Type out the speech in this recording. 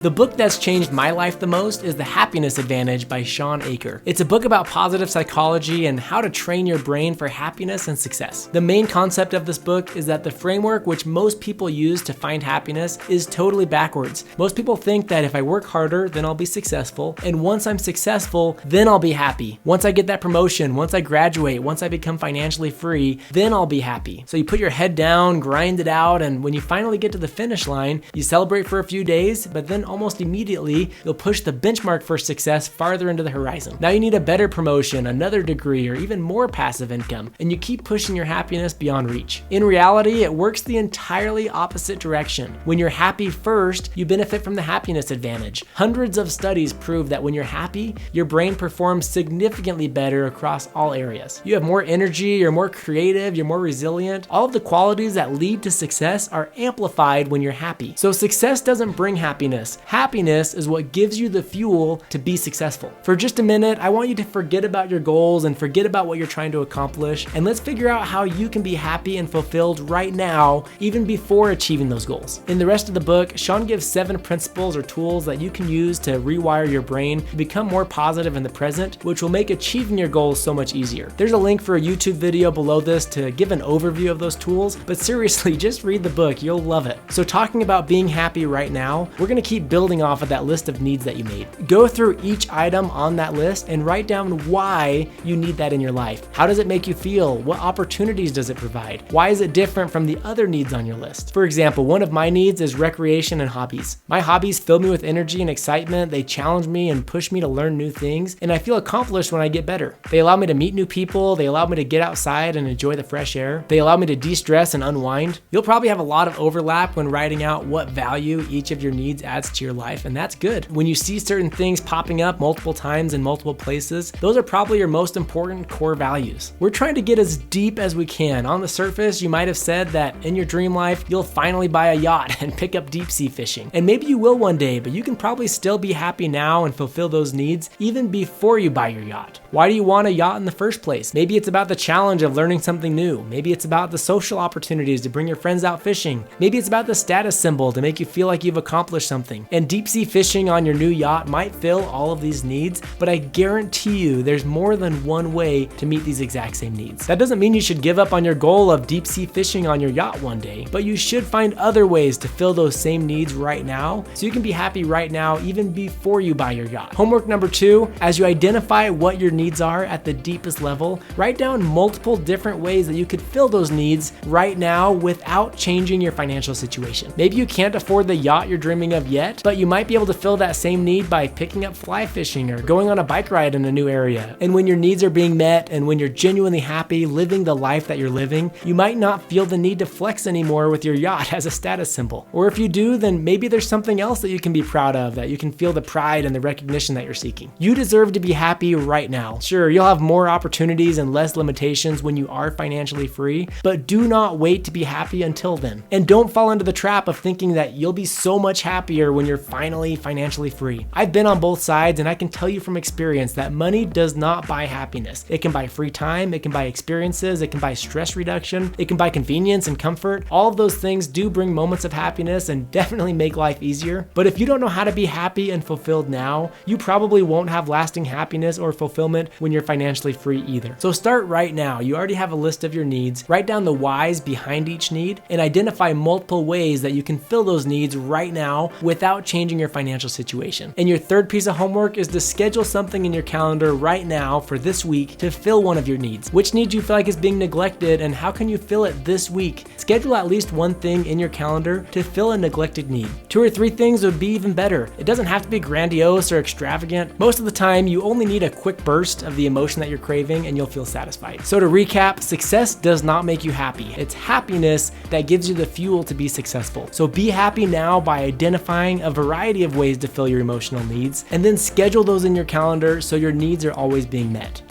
The book that's changed my life the most is The Happiness Advantage by Shawn Achor. It's a book about positive psychology and how to train your brain for happiness and success. The main concept of this book is that the framework which most people use to find happiness is totally backwards. Most people think that if I work harder, then I'll be successful, and once I'm successful, then I'll be happy. Once I get that promotion, once I graduate, once I become financially free, then I'll be happy. So you put your head down, grind it out, and when you finally get to the finish line, you celebrate for a few days, but then almost immediately, you'll push the benchmark for success farther into the horizon. Now you need a better promotion, another degree, or even more passive income, and you keep pushing your happiness beyond reach. In reality, it works the entirely opposite direction. When you're happy first, you benefit from the happiness advantage. Hundreds of studies prove that when you're happy, your brain performs significantly better across all areas. You have more energy, you're more creative, you're more resilient. All of the qualities that lead to success are amplified when you're happy. So success doesn't bring happiness. Happiness is what gives you the fuel to be successful. For just a minute, I want you to forget about your goals and forget about what you're trying to accomplish, and let's figure out how you can be happy and fulfilled right now, even before achieving those goals. In the rest of the book, Shawn gives 7 principles or tools that you can use to rewire your brain to become more positive in the present, which will make achieving your goals so much easier. There's a link for a YouTube video below this to give an overview of those tools, but seriously, just read the book, you'll love it. So talking about being happy right now, we're gonna keep building off of that list of needs that you made. Go through each item on that list and write down why you need that in your life. How does it make you feel? What opportunities does it provide? Why is it different from the other needs on your list? For example, one of my needs is recreation and hobbies. My hobbies fill me with energy and excitement. They challenge me and push me to learn new things, and I feel accomplished when I get better. They allow me to meet new people. They allow me to get outside and enjoy the fresh air. They allow me to de-stress and unwind. You'll probably have a lot of overlap when writing out what value each of your needs adds to your life, and that's good. When you see certain things popping up multiple times in multiple places, those are probably your most important core values. We're trying to get as deep as we can. On the surface, you might have said that in your dream life, you'll finally buy a yacht and pick up deep sea fishing. And maybe you will one day, but you can probably still be happy now and fulfill those needs even before you buy your yacht. Why do you want a yacht in the first place? Maybe it's about the challenge of learning something new. Maybe it's about the social opportunities to bring your friends out fishing. Maybe it's about the status symbol to make you feel like you've accomplished something. And deep sea fishing on your new yacht might fill all of these needs, but I guarantee you there's more than one way to meet these exact same needs. That doesn't mean you should give up on your goal of deep sea fishing on your yacht one day, but you should find other ways to fill those same needs right now so you can be happy right now even before you buy your yacht. Homework number 2, as you identify what your needs are at the deepest level, write down multiple different ways that you could fill those needs right now without changing your financial situation. Maybe you can't afford the yacht you're dreaming of yet, but you might be able to fill that same need by picking up fly fishing or going on a bike ride in a new area. And when your needs are being met and when you're genuinely happy living the life that you're living, you might not feel the need to flex anymore with your yacht as a status symbol. Or if you do, then maybe there's something else that you can be proud of, that you can feel the pride and the recognition that you're seeking. You deserve to be happy right now. Sure, you'll have more opportunities and less limitations when you are financially free, but do not wait to be happy until then. And don't fall into the trap of thinking that you'll be so much happier when you're finally financially free. I've been on both sides, and I can tell you from experience that money does not buy happiness. It can buy free time, it can buy experiences, it can buy stress reduction, it can buy convenience and comfort. All of those things do bring moments of happiness and definitely make life easier. But if you don't know how to be happy and fulfilled now, you probably won't have lasting happiness or fulfillment when you're financially free either. So start right now. You already have a list of your needs. Write down the whys behind each need and identify multiple ways that you can fill those needs right now without changing your financial situation. And your third piece of homework is to schedule something in your calendar right now for this week to fill one of your needs. Which need do you feel like is being neglected, and how can you fill it this week? Schedule at least one thing in your calendar to fill a neglected need. 2 or 3 things would be even better. It doesn't have to be grandiose or extravagant. Most of the time, you only need a quick burst of the emotion that you're craving and you'll feel satisfied. So to recap, success does not make you happy. It's happiness that gives you the fuel to be successful. So be happy now by identifying a variety of ways to fill your emotional needs, and then schedule those in your calendar so your needs are always being met.